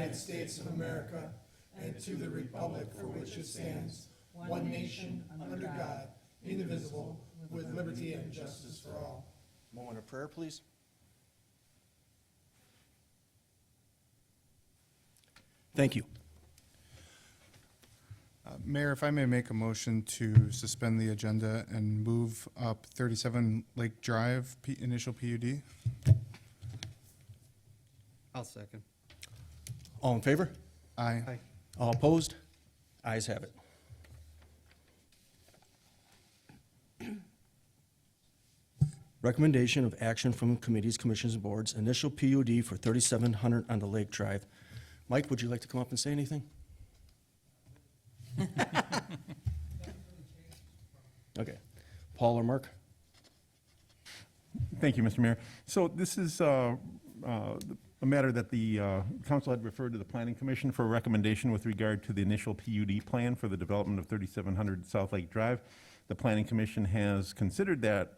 United States of America and to the republic for which it stands, one nation, under God, indivisible, with liberty and justice for all. Moment of prayer, please. Thank you. Mayor, if I may make a motion to suspend the agenda and move up 37 Lake Drive, initial PUD. I'll second. All in favor? Aye. Aye. All opposed? Ayes have it. Recommendation of action from committees, commissions, and boards. Initial PUD for 3700 on the Lake Drive. Mike, would you like to come up and say anything? Okay. Paul or Mark? Thank you, Mr. Mayor. So this is a matter that the council had referred to the Planning Commission for a recommendation with regard to the initial PUD plan for the development of 3700 South Lake Drive. The Planning Commission has considered that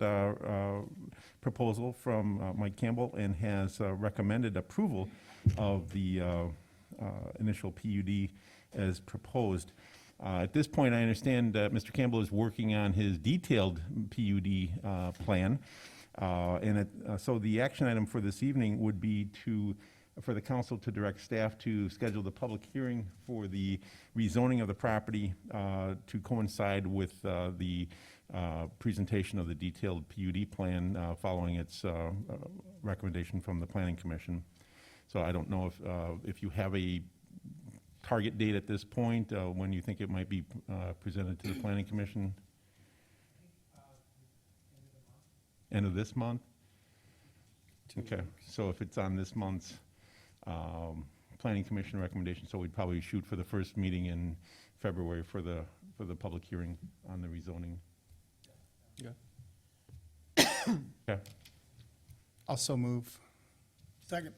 proposal from Mike Campbell and has recommended approval of the initial PUD as proposed. At this point, I understand Mr. Campbell is working on his detailed PUD plan. So the action item for this evening would be for the council to direct staff to schedule the public hearing for the rezoning of the property to coincide with the presentation of the detailed PUD plan following its recommendation from the Planning Commission. So I don't know if you have a target date at this point, when you think it might be presented to the Planning Commission? End of this month? Okay, so if it's on this month's Planning Commission recommendation, so we'd probably shoot for the first meeting in February for the public hearing on the rezoning. Yeah. Okay. Also move. Second.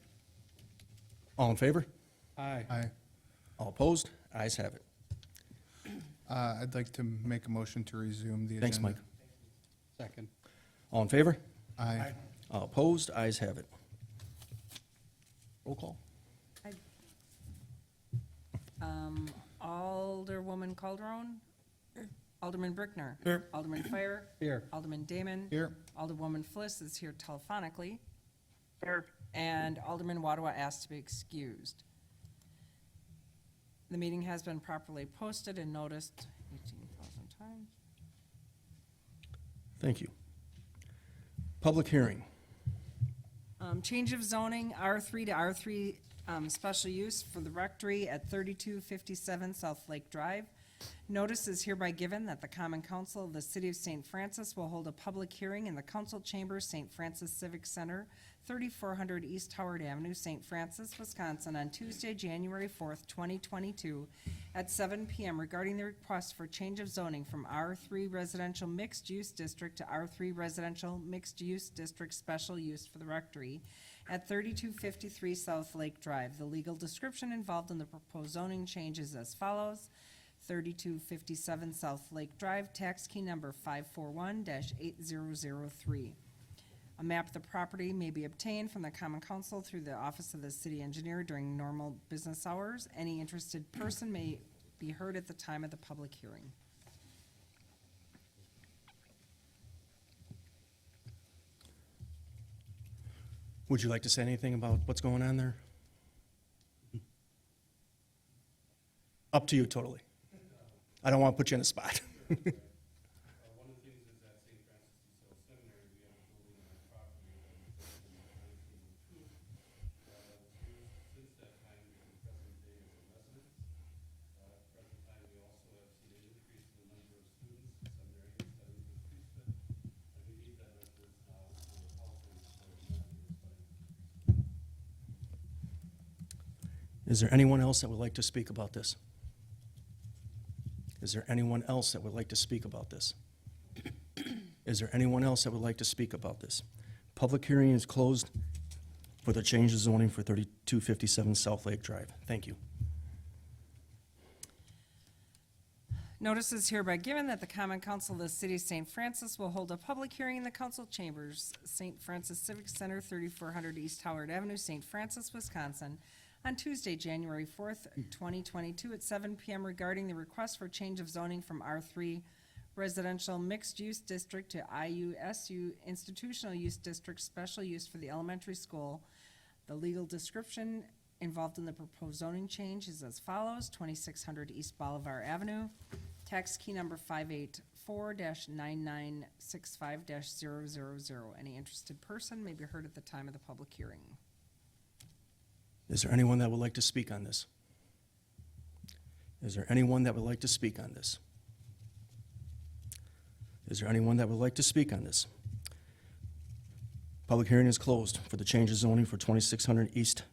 All in favor? Aye. Aye. All opposed? Ayes have it. I'd like to make a motion to resume the agenda. Thanks, Mike. Second. All in favor? Aye. All opposed? Ayes have it. Roll call. Alderwoman Calderon. Alderman Brickner. Here. Alderman Fire. Here. Alderman Damon. Here. Alderwoman Fliss is here telephonically. Here. And Alderman Wadawa asked to be excused. The meeting has been properly posted and noticed 18,000 times. Thank you. Public hearing. Change of zoning, R3 to R3 special use for the rectory at 3257 South Lake Drive. Notice is hereby given that the Common Council of the City of St. Francis will hold a public hearing in the Council Chambers, St. Francis Civic Center, 3400 East Howard Avenue, St. Francis, Wisconsin, on Tuesday, January 4th, 2022, at 7 p.m. regarding the request for change of zoning from R3 Residential Mixed Use District to R3 Residential Mixed Use District Special Use for the Rectory at 3253 South Lake Drive. The legal description involved in the proposed zoning change is as follows. 3257 South Lake Drive, tax key number 541-8003. A map of the property may be obtained from the Common Council through the Office of the City Engineer during normal business hours. Any interested person may be heard at the time of the public hearing. Would you like to say anything about what's going on there? Up to you totally. I don't want to put you in a spot. One of the things is at St. Francis de Sales Seminary, we have a building on our property that was built in 1902. That was used since that time to the present day as a residence. At the present time, we also have seen an increase in the number of students. Seminarians have increased it. And we need that residence now for housing for the Is there anyone else that would like to speak about this? Is there anyone else that would like to speak about this? Is there anyone else that would like to speak about this? Public hearing is closed for the change of zoning for 3257 South Lake Drive. Thank you. Notice is hereby given that the Common Council of the City of St. Francis will hold a public hearing in the council chambers, St. Francis Civic Center, 3400 East Howard Avenue, St. Francis, Wisconsin, on Tuesday, January 4th, 2022, at 7 PM regarding the request for change of zoning from R3 Residential Mixed Use District to IUSU Institutional Use District Special Use for the elementary school. The legal description involved in the proposed zoning change is as follows: 2600 East Bolivar Avenue, tax key number 584-9965-000. Any interested person may be heard at the time of the public hearing. Is there anyone that would like to speak on this? Is there anyone that would like to speak on this? Is there anyone that would like to speak on this? Public hearing is closed for the change of zoning for 2600 East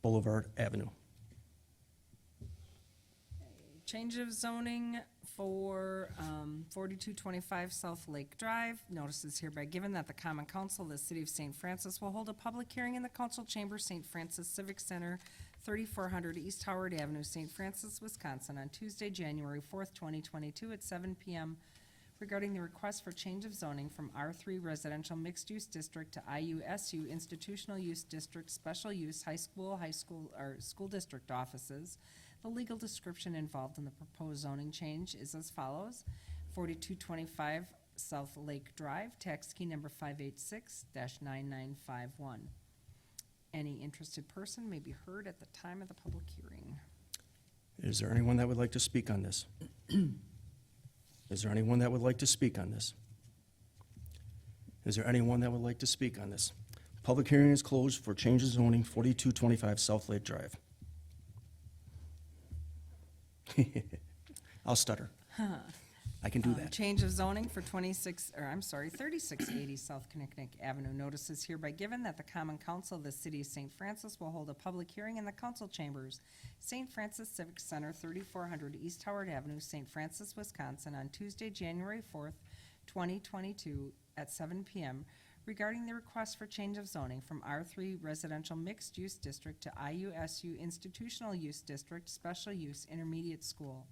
Boulevard Avenue. Change of zoning for 4225 South Lake Drive. Notice is hereby given that the Common Council of the City of St. Francis will hold a public hearing in the Council Chamber, St. Francis Civic Center, 3400 East Howard Avenue, St. Francis, Wisconsin, on Tuesday, January 4th, 2022, at 7 p.m. regarding the request for change of zoning from R3 Residential Mixed Use District to IUSU Institutional Use District Special Use School District offices. The legal description involved in the proposed zoning change is as follows: 4225 South Lake Drive, tax key number 586-9951. Any interested person may be heard at the time of the public hearing. Is there anyone that would like to speak on this? Is there anyone that would like to speak on this? Is there anyone that would like to speak on this? Public hearing is closed for change of zoning 4225 South Lake Drive. I'll stutter. I can do that. Change of zoning for 3680 South Kinnickinnick Avenue. Notice is hereby given that the Common Council of the City of St. Francis will hold a public hearing in the council chambers, St. Francis Civic Center, 3400 East Howard Avenue, St. Francis, Wisconsin, on Tuesday, January 4th, 2022, at 7 p.m. regarding the request for change of zoning from R3 Residential Mixed Use District to IUSU Institutional Use District Special Use Intermediate School.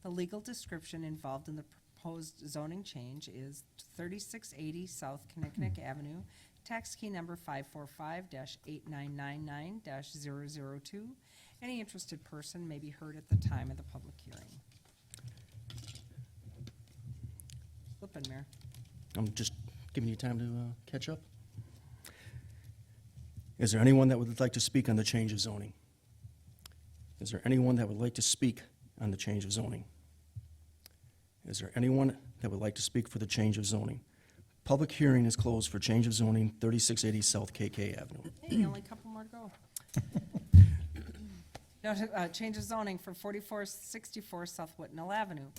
The legal description involved in the proposed zoning change is 3680 South Kinnickinnick Avenue, tax key number 545-8999-002. Any interested person may be heard at the time of the public hearing. Flippin', Mayor. I'm just giving you time to catch up. Is there anyone that would like to speak on the change of zoning? Is there anyone that would like to speak on the change of zoning? Is there anyone that would like to speak for the change of zoning? Public hearing is closed for change of zoning 3680 South KK Avenue. Hey, only a couple more to go. Change of zoning for 4464 South Whitnall Avenue.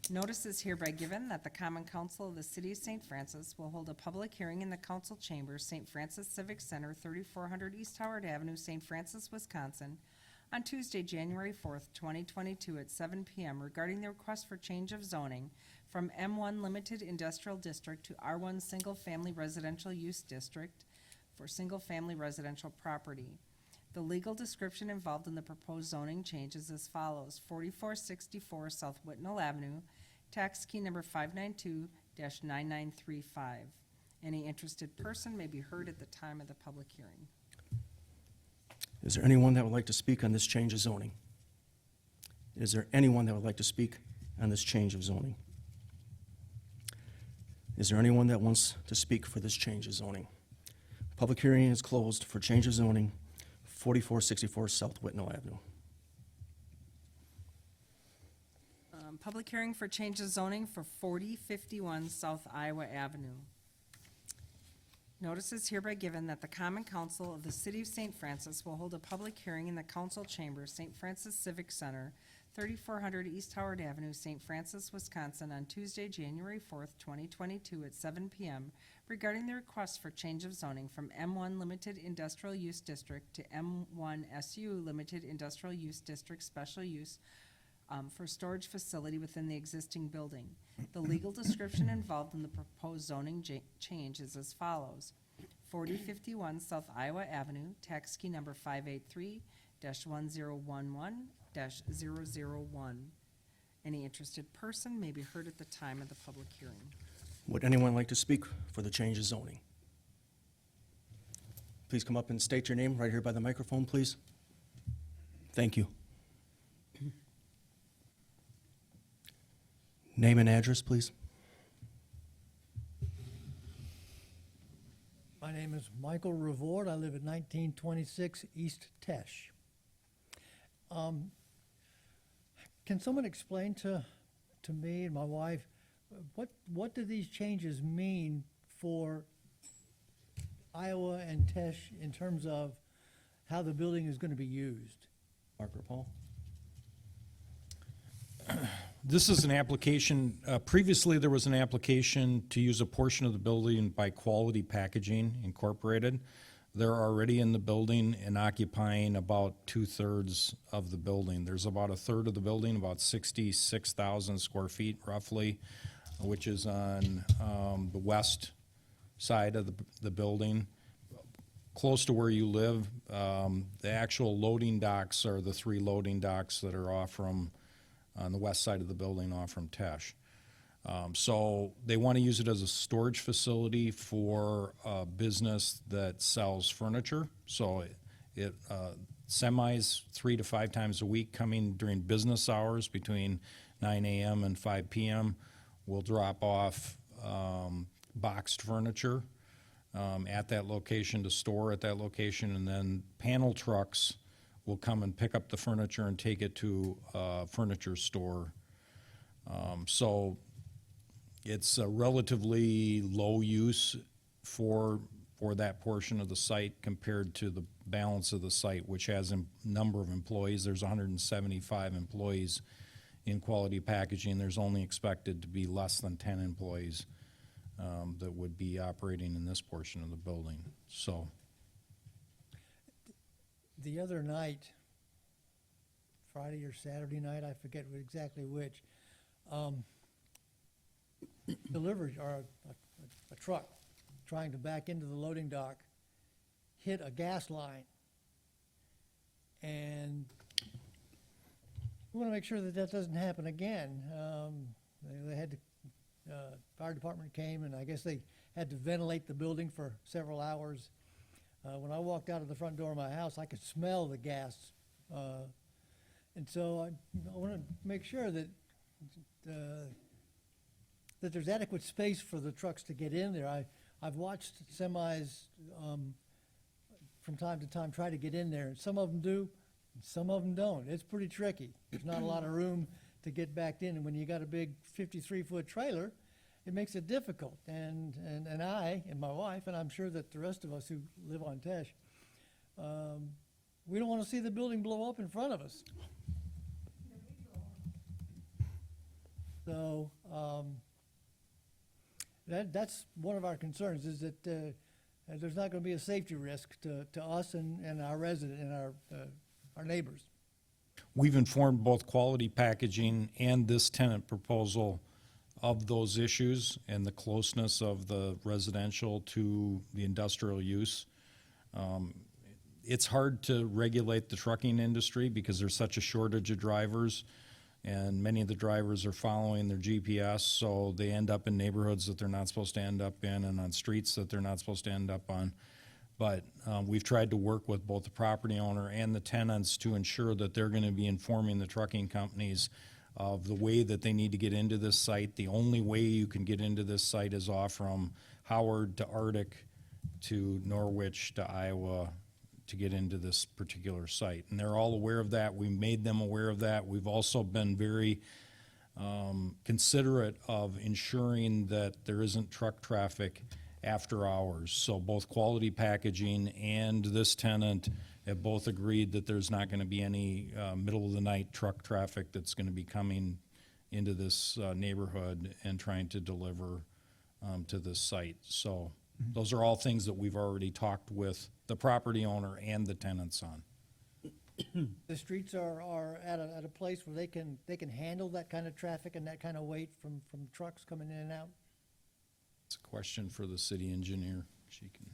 Notice is hereby given that the Common Council of the City of St. Francis will hold a public hearing in the council chambers, St. Francis Civic Center, 3400 East Howard Avenue, St. Francis, Wisconsin, on Tuesday, January 4th, 2022, at 7 p.m. regarding the request for change of zoning from M1 Limited Industrial District to R1 Single Family Residential Use District for single-family residential property. The legal description involved in the proposed zoning changes as follows: 4464 South Whitnall Avenue, tax key number 592-9935. Any interested person may be heard at the time of the public hearing. Is there anyone that would like to speak on this change of zoning? Is there anyone that would like to speak on this change of zoning? Is there anyone that wants to speak for this change of zoning? Public hearing is closed for change of zoning 4464 South Whitnall Avenue. Public hearing for change of zoning for 4051 South Iowa Avenue. Notice is hereby given that the Common Council of the City of St. Francis will hold a public hearing in the council chambers, St. Francis Civic Center, 3400 East Howard Avenue, St. Francis, Wisconsin, on Tuesday, January 4th, 2022, at 7 p.m. regarding the request for change of zoning from M1 Limited Industrial Use District to M1 SU Limited Industrial Use District Special Use for storage facility within the existing building. The legal description involved in the proposed zoning change is as follows: 4051 South Iowa Avenue, tax key number 583-1011-001. Any interested person may be heard at the time of the public hearing. Would anyone like to speak for the change of zoning? Please come up and state your name right here by the microphone, please. Thank you. Name and address, please. My name is Michael Revord. I live at 1926 East Tesh. Can someone explain to me and my wife, what do these changes mean for Iowa and Tesh in terms of how the building is going to be used? Mark or Paul? This is an application, previously there was an application to use a portion of the building by Quality Packaging Incorporated. They're already in the building and occupying about 2/3 of the building. There's about 1/3 of the building, about 66,000 square feet roughly, which is on the west side of the building, close to where you live. The actual loading docks are the 3 loading docks that are off from, on the west side of the building off from Tesh. So they want to use it as a storage facility for a business that sells furniture. So it semis 3 to 5 times a week coming during business hours between 9 a.m. and 5 p.m. will drop off boxed furniture at that location to store at that location, and then panel trucks will come and pick up the furniture and take it to a furniture store. So it's a relatively low use for that portion of the site compared to the balance of the site, which has a number of employees. There's 175 employees in Quality Packaging. There's only expected to be less than 10 employees that would be operating in this portion of the building. So The other night, Friday or Saturday night, I forget exactly which, delivery, or a truck trying to back into the loading dock hit a gas line. And we want to make sure that that doesn't happen again. They had to, fire department came, and I guess they had to ventilate the building for several hours. When I walked out of the front door of my house, I could smell the gas. And so I want to make sure that that there's adequate space for the trucks to get in there. I've watched semis from time to time try to get in there, and some of them do, and some of them don't. It's pretty tricky. There's not a lot of room to get back in, and when you got a big 53-foot trailer, it makes it difficult. And I and my wife, and I'm sure that the rest of us who live on Tesh, we don't want to see the building blow up in front of us. So that's one of our concerns, is that there's not going to be a safety risk to us and our resident and our neighbors. we've informed both Quality Packaging and this tenant proposal of those issues and the closeness of the residential to the industrial use. It's hard to regulate the trucking industry because there's such a shortage of drivers, and many of the drivers are following their GPS, so they end up in neighborhoods that they're not supposed to end up in and on streets that they're not supposed to end up on. But we've tried to work with both the property owner and the tenants to ensure that they're going to be informing the trucking companies of the way that they need to get into this site. The only way you can get into this site is off from Howard to Arctic to Norwich to Iowa to get into this particular site. And they're all aware of that. We made them aware of that. We've also been very considerate of ensuring that there isn't truck traffic after hours. So both Quality Packaging and this tenant have both agreed that there's not going to be any middle of the night truck traffic that's going to be coming into this neighborhood and trying to deliver to this site. So those are all things that we've already talked with the property owner and the tenants on. The streets are at a place where they can handle that kind of traffic and that kind of weight from trucks coming in and out. It's a question for the city engineer. She can.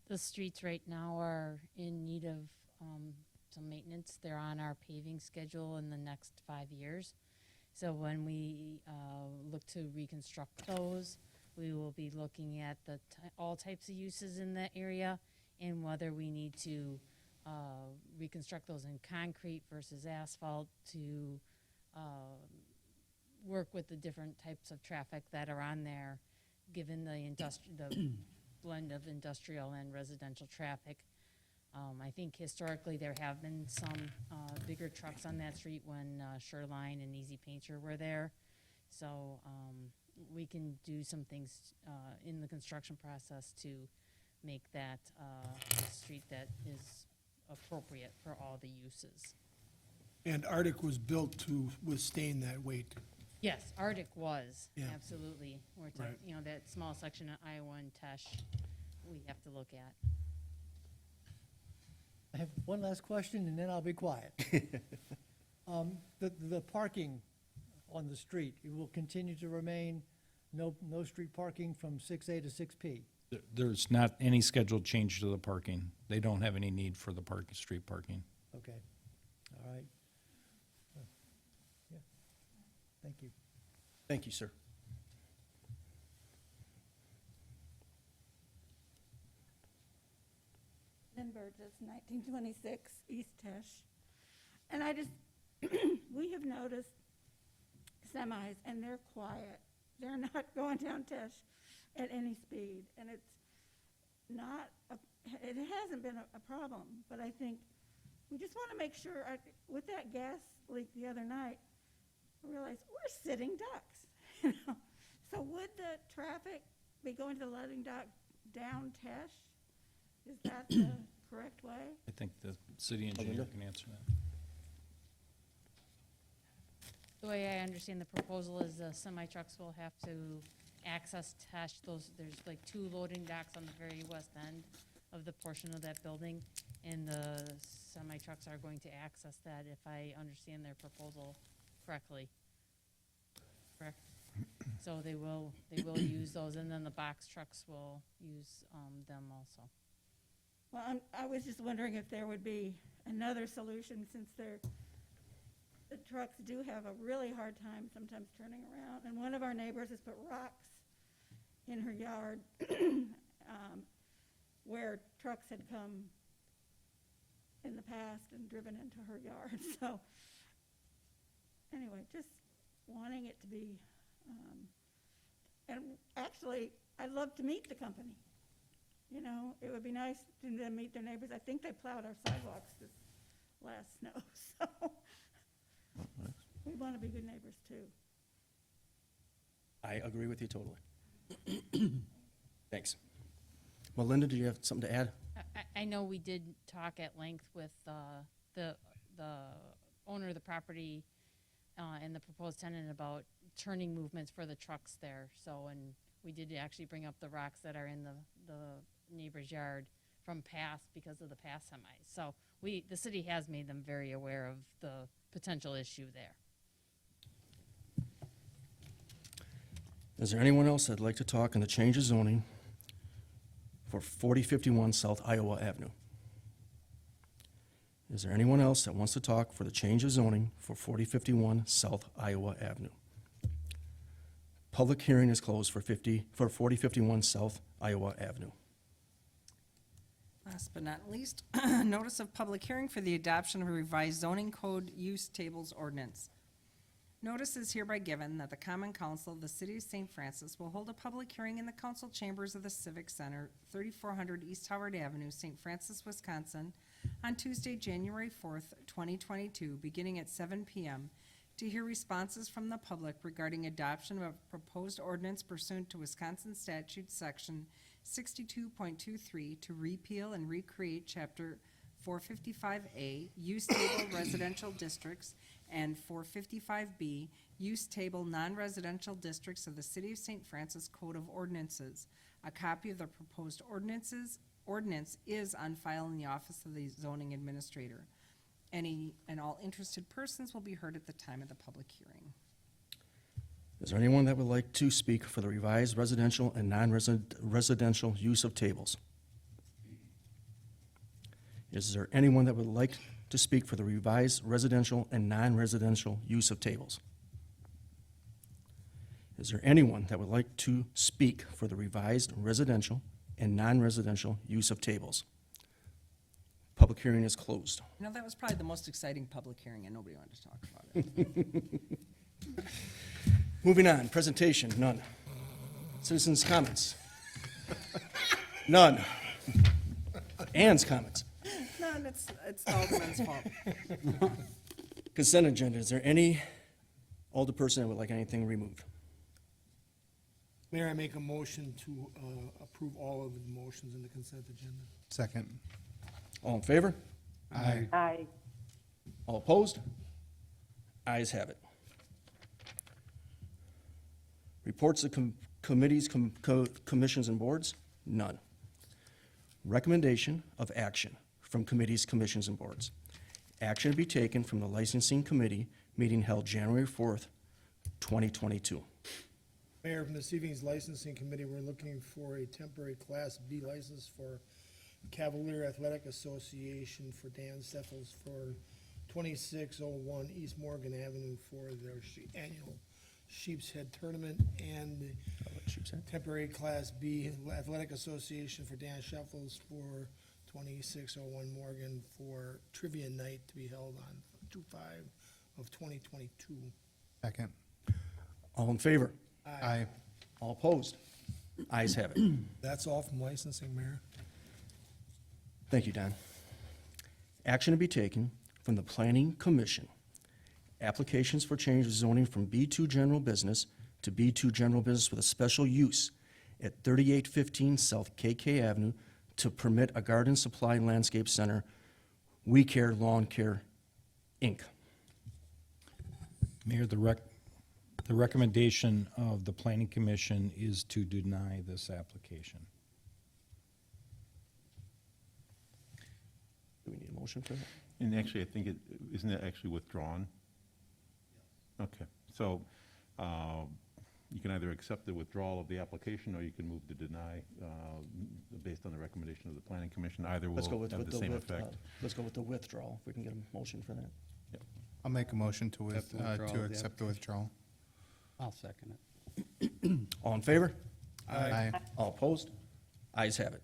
The streets right now are in need of some maintenance. They're on our paving schedule in the next 5 years. So when we look to reconstruct those, we will be looking at all types of uses in that area and whether we need to reconstruct those in concrete versus asphalt to work with the different types of traffic that are on there, given the blend of industrial and residential traffic. I think historically there have been some bigger trucks on that street when Shoreline and Easy Painter were there. So we can do some things in the construction process to make that a street that is appropriate for all the uses. And Arctic was built to withstand that weight. Yes, Arctic was, Yeah. absolutely. We're Right. talking, you know, that small section of Iowa and Tesh, we have to look at. I have one last question, and then I'll be quiet. The parking on the street, it will continue to remain no street parking from 6A to 6P? There's not any scheduled change to the parking. They don't have any need for the street parking. Okay, all right. Yeah, thank you. Thank you, sir. Lynn Burgess, 1926 East Tesh. And I just, we have noticed semis, and they're quiet. They're not going down Tesh at any speed. And it's not, it hasn't been a problem, but I think we just want to make sure, with that gas leak the other night, I realized we're sitting ducks, you know? So would the traffic be going to the loading dock down Tesh? Is that the correct way? I think the city engineer can answer that. The way I understand the proposal is the semi-trucks will have to access Tesh. There's like 2 loading docks on the very west end of the portion of that building, and the semi-trucks are going to access that, if I understand their proposal correctly. Correct? So they will use those, and then the box trucks will use them also. Well, I was just wondering if there would be another solution, since the trucks do have a really hard time sometimes turning around. And one of our neighbors has put rocks in her yard where trucks had come in the past and driven into her yard. So anyway, just wanting it to be, and actually, I'd love to meet the company. You know, it would be nice to them meet their neighbors. I think they plowed our sidewalks this last snow, so we want to be good neighbors too. I agree with you totally. Thanks. Melinda, do you have something to add? I know we did talk at length with the owner of the property and the proposed tenant about turning movements for the trucks there. So, and we did actually bring up the rocks that are in the neighbor's yard from past, because of the past semis. So the city has made them very aware of the potential issue there. Is there anyone else that'd like to talk on the change of zoning for 4051 South Iowa Avenue? Is there anyone else that wants to talk for the change of zoning for 4051 South Iowa Avenue? Public hearing is closed for 4051 South Iowa Avenue. Last but not least, notice of public hearing for the adoption of a revised zoning code use tables ordinance. Notice is hereby given that the Common Council of the City of St. Francis will hold a public hearing in the council chambers of the Civic Center, 3400 East Howard Avenue, St. Francis, Wisconsin, on Tuesday, January 4th, 2022, beginning at 7 p.m., to hear responses from the public regarding adoption of a proposed ordinance pursuant to Wisconsin Statute Section 62.23 to repeal and recreate Chapter 455A, Use Table Residential Districts, and 455B, Use Table Non-Residential Districts of the City of St. Francis Code of Ordinances. A copy of the proposed ordinance is on file in the Office of the Zoning Administrator. Any and all interested persons will be heard at the time of the public hearing. Is there anyone that would like to speak for the revised residential and non-residential use of tables? Is there anyone that would like to speak for the revised residential and non-residential use of tables? Is there anyone that would like to speak for the revised residential and non-residential use of tables? Public hearing is closed. You know, that was probably the most exciting public hearing, and nobody wanted to talk about it. Moving on, presentation, none. Citizens' comments? None. Ann's comments? No, it's the alderman's fault. Consent agenda, is there any alderperson that would like anything removed? Mayor, I make a motion to approve all of the motions in the consent agenda. Second. All in favor? Aye. Aye. All opposed? Ayes have it. Reports of committees, commissions, and boards? None. Recommendation of action from committees, commissions, and boards. Action to be taken from the licensing committee meeting held January 4th, 2022. Mayor, from this evening's licensing committee, we're looking for a temporary Class B license for Cavalier Athletic Association for Dan Steffels for 2601 East Morgan Avenue for their annual Sheep's Head Tournament, and Sheep's Head. temporary Class B Athletic Association for Dan Sheffels for 2601 Morgan for Trivia Night to be held on 2/5 of 2022. Second. All in favor? Aye. All opposed? Ayes have it. That's all from licensing, Mayor. Thank you, Don. Action to be taken from the Planning Commission. Applications for change of zoning from B2 General Business to B2 General Business with a special use at 3815 South KK Avenue to permit a garden supply landscape center, We Care Lawn Care, Inc. Mayor, the recommendation of the planning commission is to deny this application. Do we need a motion for that? And actually, I think isn't it actually withdrawn? Okay, so you can either accept the withdrawal of the application, or you can move to deny based on the recommendation of the planning commission. Either will Let's go with have the same effect. let's go with the withdrawal, if we can get a motion for that. I'll make a motion to Accept the withdrawal to of the accept the withdrawal. I'll second it. All in favor? Aye. All opposed? Ayes have it.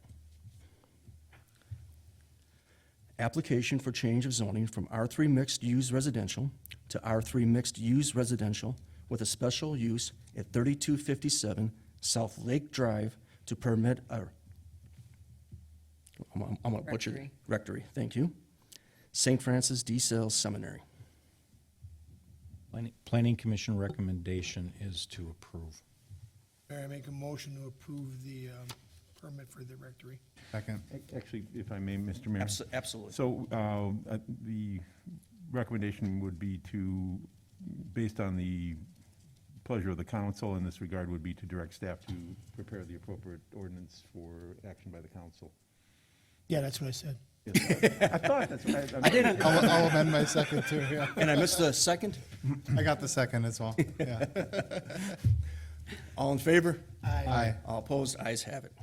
Application for change of zoning from R3 Mixed Use Residential to R3 Mixed Use Residential with a special use at 3257 South Lake Drive to permit a, I'm gonna butcher it. Rectory. Rectory, thank you. St. Francis de Sales Seminary. Planning commission recommendation is to approve. Mayor, I make a motion to approve the permit for the rectory. Second. Actually, if I may, Mr. Mayor. Absolutely. So the recommendation would be to, based on the pleasure of the council in this regard, would be to direct staff to prepare the appropriate ordinance for action by the council. Yeah, that's what I said. I thought that's what I didn't. I'll amend my second too, yeah. And I missed the second? I got the second as well, yeah. All in favor? Aye. All opposed? Ayes have it.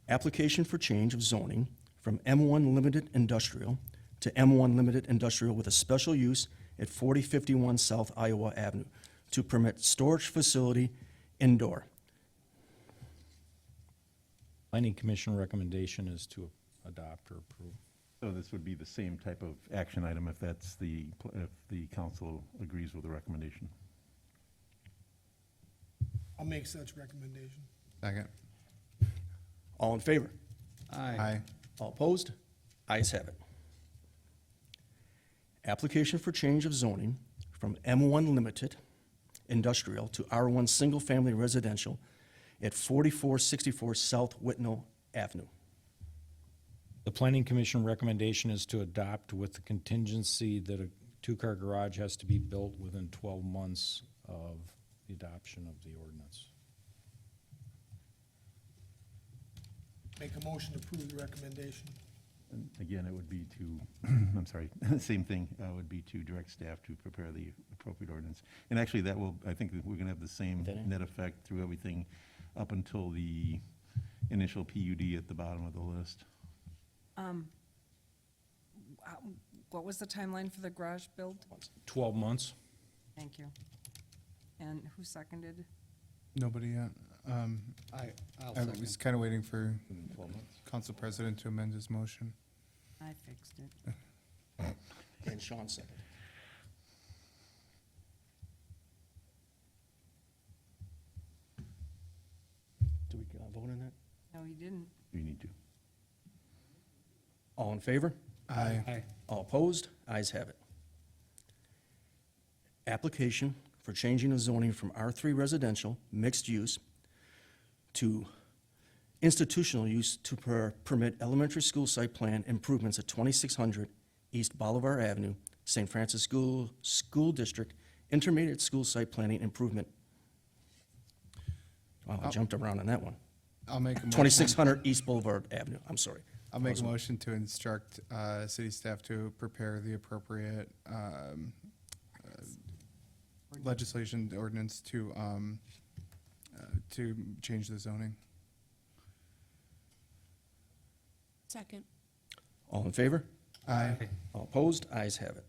Application for change of zoning from M1 Limited Industrial to M1 Limited Industrial with a special use at 4051 South Iowa Avenue to permit storage facility indoor. Planning commission recommendation is to adopt or approve. So this would be the same type of action item if that's if the council agrees with the recommendation. I'll make such recommendation. Second. All in favor? Aye. All opposed? Ayes have it. Application for change of zoning from M1 Limited Industrial to R1 Single Family Residential at 4464 South Whitnell Avenue. The planning commission recommendation is to adopt with the contingency that a two-car garage has to be built within 12 months of the adoption of the ordinance. Make a motion to approve the recommendation. And again, it would be to, I'm sorry, same thing, would be to direct staff to prepare the appropriate ordinance. And actually, that will, I think that we're gonna have the same Okay. net effect through everything up until the initial PUD at the bottom of the list. What was the timeline for the garage build? 12 months? Thank you. And who seconded? Nobody yet. I'll I second. was kind of waiting for 12 months. Council President to amend his motion. I fixed it. And Sean second. Do we vote on that? No, you didn't. You need to. All in favor? Aye. Aye. All opposed? Ayes have it. Application for changing the zoning from R3 residential, mixed use, to institutional use to permit elementary school site plan improvements at 2600 East Bolivar Avenue, St. Francis School District, intermediate school site planning improvement. Wow, I jumped around on that one. I'll make a motion. 2600 East Boulevard Avenue, I'm sorry. I'll make a motion to instruct city staff to prepare the appropriate legislation ordinance to change the zoning. Second. All in favor? Aye. All opposed? Ayes have it.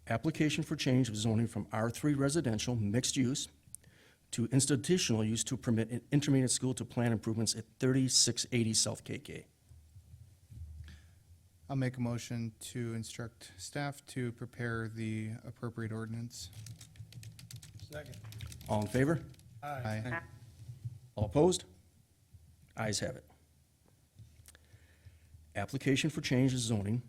Application for change of zoning from R3 residential, mixed use, to institutional use to permit an intermediate school to plan improvements at 3680 South KK. I'll make a motion to instruct staff to prepare the appropriate ordinance. Second. All in favor? Aye. All opposed? Ayes have it. Application for change of zoning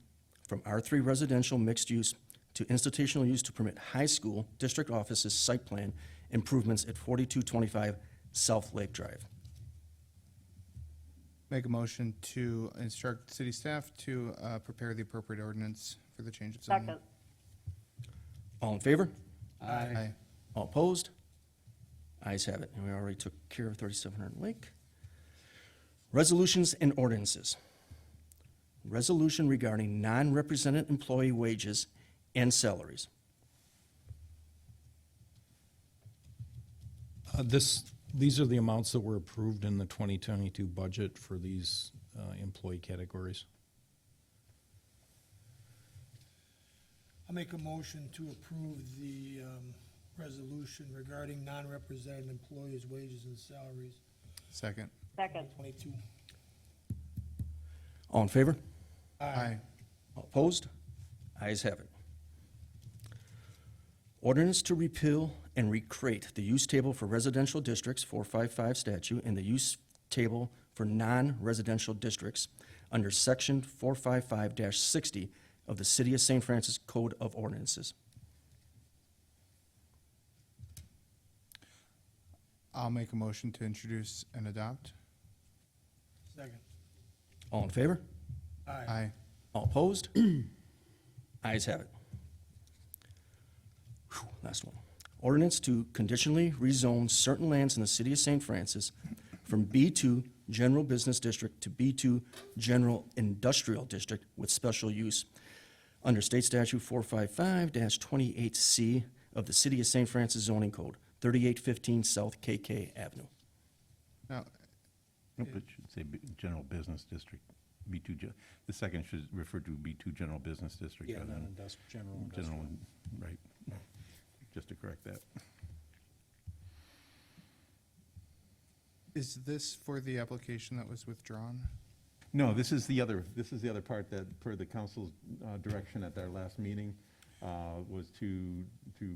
from R3 residential mixed use to institutional use to permit high school district offices site plan improvements at 4225 South Lake Drive. Make a motion to instruct city staff to prepare the appropriate ordinance for the change of zoning. All in favor? Aye. All opposed? Ayes have it. And we already took care of 3700 Lake. Resolutions and ordinances. Resolution regarding non-represented employee wages and salaries. These are the amounts that were approved in the 2022 budget for these employee categories. I'll make a motion to approve the resolution regarding non-represented employees' wages and salaries, Second. 22. All in favor? Aye. All opposed? Ayes have it. Ordinance to repeal and recreate the use table for residential districts, 455 statute, and the use table for non-residential districts under section 455-60 of the City of St. Francis Code of Ordinances. I'll make a motion to introduce and adopt. Second. All in favor? Aye. All opposed? Ayes have it. Whew, last one. Ordinance to conditionally rezone certain lands in the City of St. Francis from B2 General Business District to B2 General Industrial District with special use under State Statute 455-28C of the City of St. Francis zoning code, 3815 South KK Avenue. Now, Nope, it should say General Business District, B2, the second should refer to B2 General Business District. rather than General General, right, just to correct that. is this for the application that was withdrawn? No, this is the other part that, per the council's direction at our last meeting, was to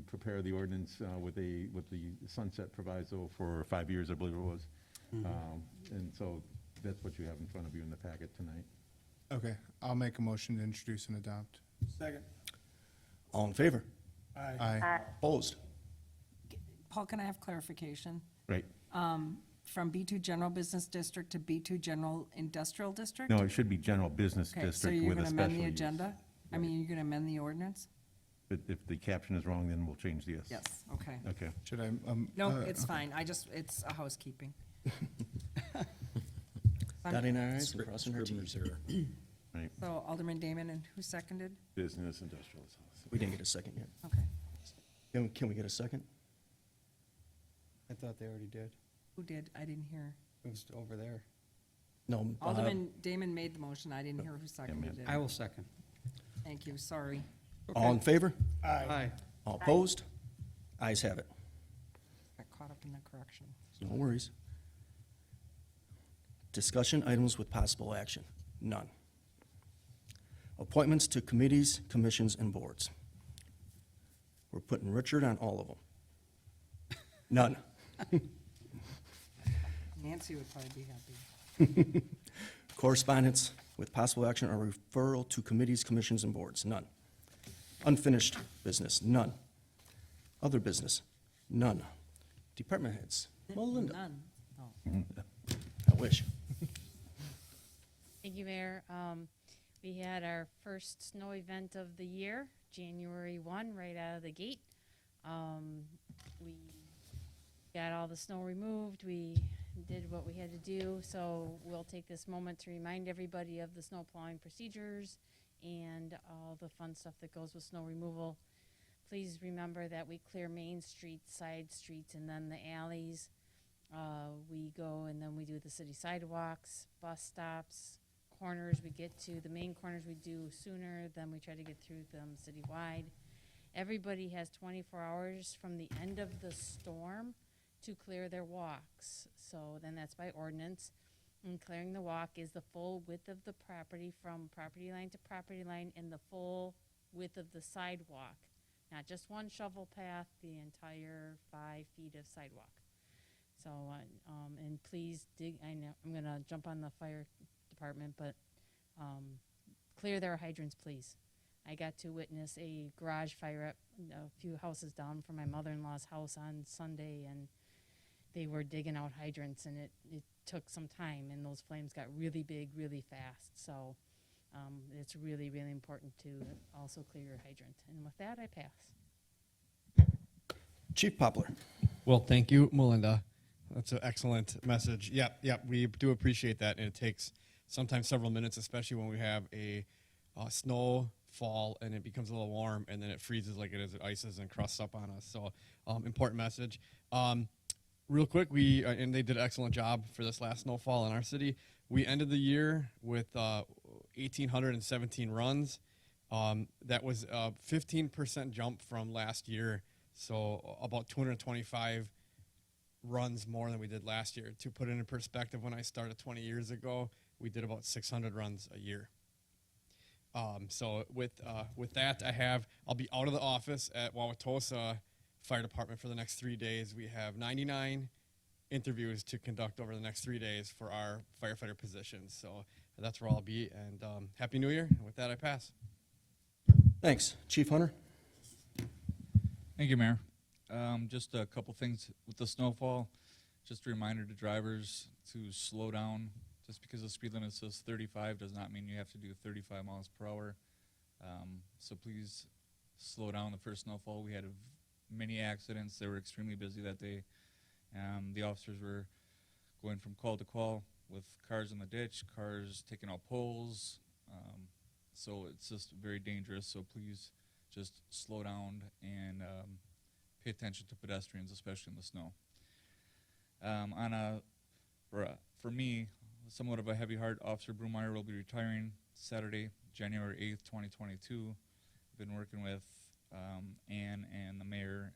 prepare the ordinance with the sunset proviso for 5 years, I believe it was. And so that's what you have in front of you in the packet tonight. Okay, I'll make a motion to introduce and adopt. Second. All in favor? Aye. Opposed? Paul, can I have clarification? Right. From B2 General Business District to B2 General Industrial District? No, it should be General Business Okay, so District you're with a gonna special amend the use. agenda? I mean, you're gonna amend the ordinance? But if the caption is wrong, then we'll change the S. Yes, okay. Okay. Should I? No, it's fine, it's a housekeeping. Dotting our i's and crossing our t's. Right. So Alderman Damon, and who seconded? Business Industrial. We didn't get a second yet. Okay. Can we get a second? I thought they already did. Who did? I didn't hear. It was over there. No. Alderman Damon made the motion, I didn't hear who seconded I it. will second. Thank you, sorry. All in favor? Aye. All opposed? Ayes have it. Got caught up in the correction. No worries. Discussion items with possible action, none. Appointments to committees, commissions, and boards. We're putting Richard on all of them. None. Nancy would probably be happy. Correspondence with possible action or referral to committees, commissions, and boards, none. Unfinished business, none. Other business, none. Department heads, Melinda, None. Oh. I wish. Thank you, Mayor. We had our first snow event of the year, January 1, right out of the gate. We got all the snow removed. We did what we had to do. So we'll take this moment to remind everybody of the snow plowing procedures and all the fun stuff that goes with snow removal. Please remember that we clear Main Street, side streets, and then the alleys. We go and then we do the city sidewalks, bus stops, corners we get to. The main corners we do sooner, then we try to get through them citywide. Everybody has 24 hours from the end of the storm to clear their walks. So then that's by ordinance. And clearing the walk is the full width of the property from property line to property line and the full width of the sidewalk. Not just one shovel path, the entire 5 feet of sidewalk. So, and please dig, I know, I'm gonna jump on the fire department, but, clear their hydrants, please. I got to witness a garage fire at a few houses down from my mother-in-law's house on Sunday, and they were digging out hydrants, and it took some time, and those flames got really big, really fast. So, it's really, really important to also clear your hydrant. And with that, I pass. Chief Poplar. Well, thank you, Melinda. That's an excellent message. Yep, we do appreciate that, and it takes sometimes several minutes, especially when we have a snow fall and it becomes a little warm, and then it freezes like it is, it ices and crusts up on us. So, important message. Real quick, and they did an excellent job for this last snowfall in our city. We ended the year with 1,817 runs. That was a 15% jump from last year, so about 225 runs more than we did last year. To put it in perspective, when I started 20 years ago, we did about 600 runs a year. So with that, I'll be out of the office at Wauwatosa Fire Department for the next 3 days. We have 99 interviews to conduct over the next 3 days for our firefighter positions. So that's where I'll be, and Happy New Year. And with that, I pass. Thanks. Chief Hunter? Thank you, Mayor. Just a couple things with the snowfall. Just a reminder to drivers to slow down. Just because the speed limit says 35 does not mean you have to do 35 miles per hour. So please slow down. The first snowfall, we had many accidents. They were extremely busy that day. The officers were going from call to call with cars in the ditch, cars taking out poles. So it's just very dangerous. So please just slow down and pay attention to pedestrians, especially in the snow. For me, somewhat of a heavy heart, Officer Brumeyer will be retiring Saturday, January 8th, 2022. I've been working with Ann and the mayor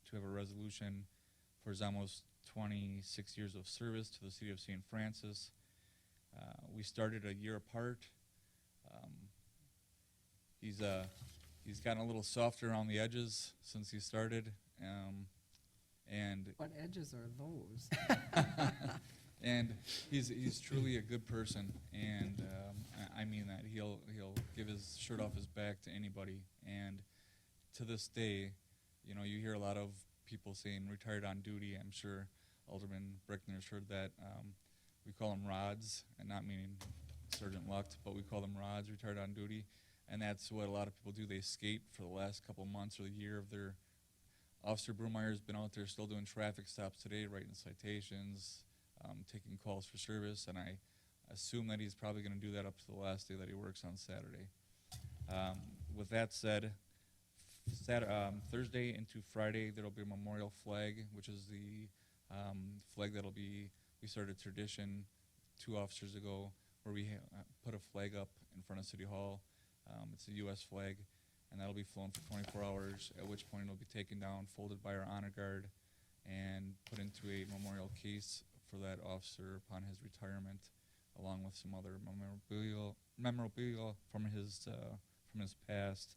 to have a resolution for his almost 26 years of service to the city of St. Francis. We started a year apart. He's gotten a little softer on the edges since he started, and What edges are those? and he's truly a good person, and I mean that. He'll give his shirt off his back to anybody, and to this day, you know, you hear a lot of people saying retired on duty. I'm sure Alderman Brickner's heard that. We call them rods, and not meaning Sergeant Lucht, but we call them rods, retired on duty. And that's what a lot of people do. They skate for the last couple months or the year of their. Officer Brumeyer's been out there still doing traffic stops today, writing citations, taking calls for service, and I assume that he's probably going to do that up to the last day that he works on Saturday. With that said, Thursday into Friday, there will be a memorial flag, which is the flag that'll be, we started a tradition 2 officers ago where we put a flag up in front of City Hall. It's a U.S. flag, and that'll be flown for 24 hours, at which point it'll be taken down, folded by our honor guard, and put into a memorial case for that officer upon his retirement, along with some other memorabilia from his past.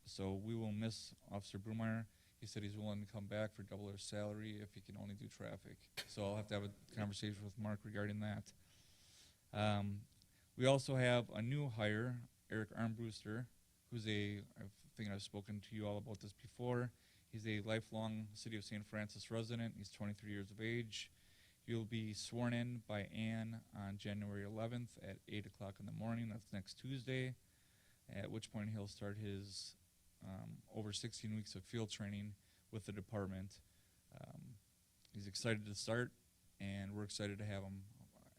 So we will miss Officer Brumeyer. He said he's willing to come back for double his salary if he can only do traffic. So I'll have to have a conversation with Mark regarding that. We also have a new hire, Eric Armbruster, who's I think I've spoken to you all about this before. He's a lifelong City of St. Francis resident. He's 23 years of age. He'll be sworn in by Ann on January 11th at 8 o'clock in the morning. That's next Tuesday, at which point he'll start his over 16 weeks of field training with the department. He's excited to start, and we're excited to have him.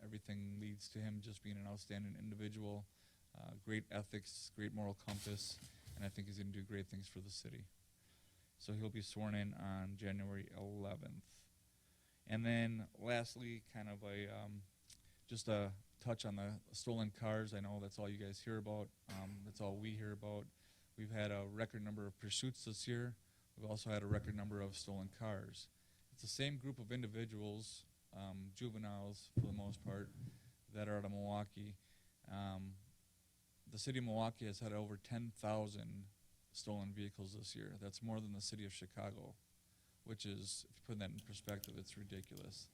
Everything leads to him just being an outstanding individual, great ethics, great moral compass, and I think he's going to do great things for the city. So he'll be sworn in on January 11th. And then lastly, kind of just a touch on the stolen cars. I know that's all you guys hear about. That's all we hear about. We've had a record number of pursuits this year. We've also had a record number of stolen cars. It's the same group of individuals, juveniles for the most part, that are out of Milwaukee. The city of Milwaukee has had over 10,000 stolen vehicles this year. That's more than the city of Chicago, which is, if you put that in perspective, it's ridiculous.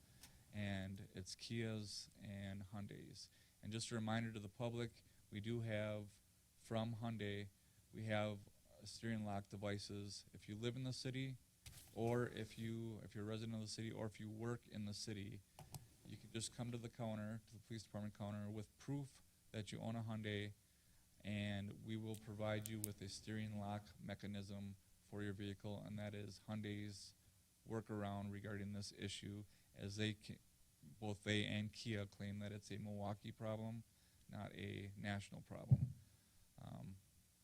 And it's Kias and Hyundais. And just a reminder to the public, we do have, from Hyundai, we have steering lock devices. If you live in the city, or if you're a resident of the city, or if you work in the city, you can just come to the counter, to the police department counter, with proof that you own a Hyundai, and we will provide you with a steering lock mechanism for your vehicle, and that is Hyundai's workaround regarding this issue, as both they and Kia claim that it's a Milwaukee problem, not a national problem.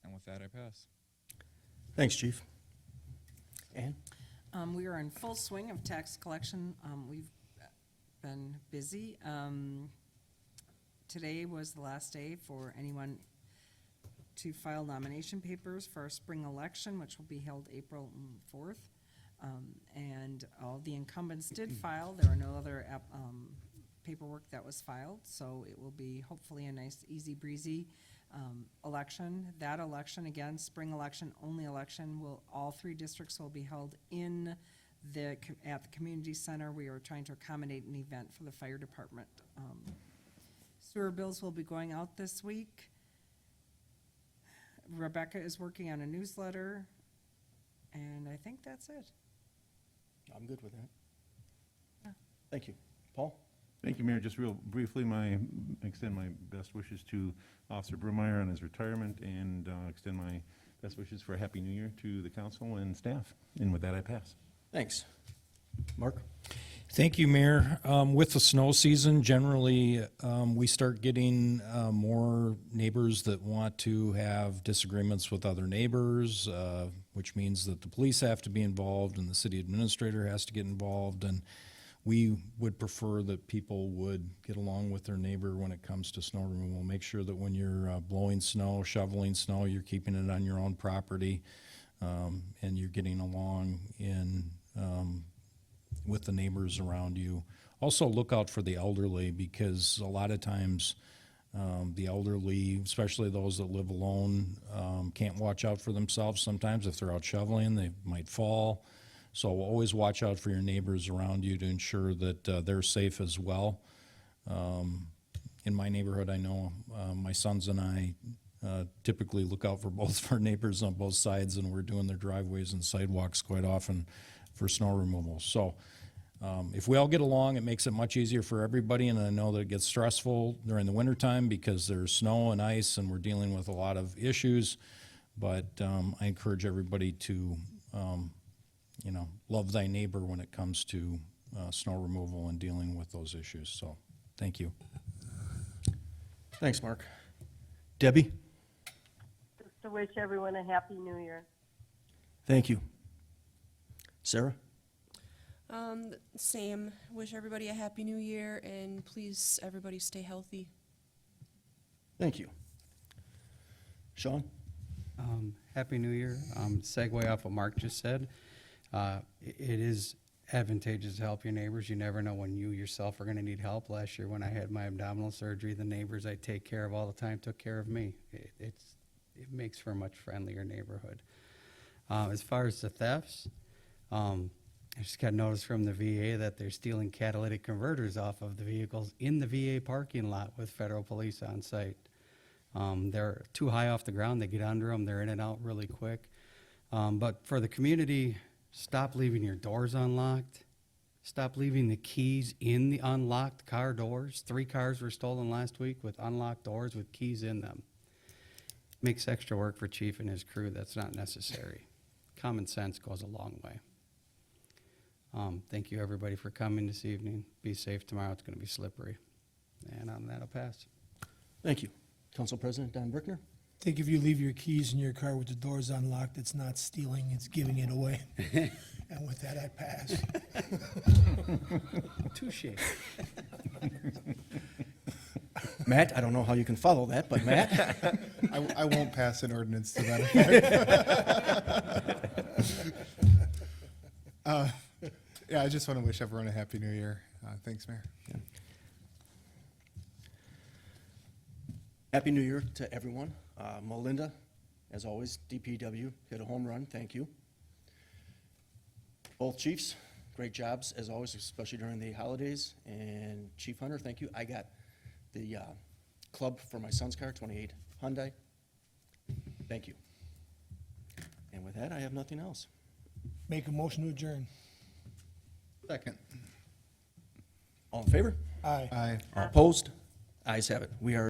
And with that, I pass. Thanks, Chief. Ann? We are in full swing of tax collection. We've been busy. Today was the last day for anyone to file nomination papers for our spring election, which will be held April 4th. And all the incumbents did file. There were no other paperwork that was filed, so it will be hopefully a nice, easy breezy election. That election, again, spring election, only election, all three districts will be held at the community center. We are trying to accommodate an event for the fire department. Sewer bills will be going out this week. Rebecca is working on a newsletter, and I think that's it. I'm good with that. Thank you. Paul? Thank you, Mayor. Just real briefly, extend my best wishes to Officer Brumeyer on his retirement, and extend my best wishes for a Happy New Year to the council and staff. And with that, I pass. Thanks. Mark? Thank you, Mayor. With the snow season, generally, we start getting more neighbors that want to have disagreements with other neighbors, which means that the police have to be involved and the city administrator has to get involved. And we would prefer that people would get along with their neighbor when it comes to snow removal. Make sure that when you're blowing snow, shoveling snow, you're keeping it on your own property, and you're getting along with the neighbors around you. Also look out for the elderly, because a lot of times the elderly, especially those that live alone, can't watch out for themselves. Sometimes if they're out shoveling, they might fall. So always watch out for your neighbors around you to ensure that they're safe as well. In my neighborhood, I know my sons and I typically look out for both of our neighbors on both sides, and we're doing their driveways and sidewalks quite often for snow removal. So if we all get along, it makes it much easier for everybody, and I know that it gets stressful during the wintertime because there's snow and ice and we're dealing with a lot of issues, but I encourage everybody to love thy neighbor when it comes to snow removal and dealing with those issues. So, thank you. Thanks, Mark. Debbie? Just to wish everyone a Happy New Year. Thank you. Sarah? Same. Wish everybody a Happy New Year, and please, everybody, stay healthy. Thank you. Sean? Happy New Year. Segue off what Mark just said. It is advantageous to help your neighbors. You never know when you yourself are going to need help. Last year when I had my abdominal surgery, the neighbors I take care of all the time took care of me. It makes for a much friendlier neighborhood. As far as the thefts, I just got notice from the VA that they're stealing catalytic converters off of the vehicles in the VA parking lot with federal police on site. They're too high off the ground. They get under them. They're in and out really quick. But for the community, stop leaving your doors unlocked. Stop leaving the keys in the unlocked car doors. 3 cars were stolen last week with unlocked doors with keys in them. Makes extra work for Chief and his crew. That's not necessary. Common sense goes a long way. Thank you, everybody, for coming this evening. Be safe tomorrow. It's going to be slippery. And on that, I'll pass. Thank you. Council President Don Brickner? I think if you leave your keys in your car with the doors unlocked, it's not stealing, it's giving it away. And with that, I pass. Touche. Matt, I don't know how you can follow that, but Matt? I won't pass an ordinance to that effect. Yeah, I just want to wish everyone a happy new year. Thanks, Mayor. Happy New Year to everyone. Melinda, as always, DPW, hit a home run, thank you. Both chiefs, great jobs, as always, especially during the holidays. And Chief Hunter, thank you. I got the club for my son's car, 28 Hyundai. Thank you. And with that, I have nothing else. Make a motion to adjourn. Second. All in favor? Aye. Aye. All opposed? Ayes have it. We are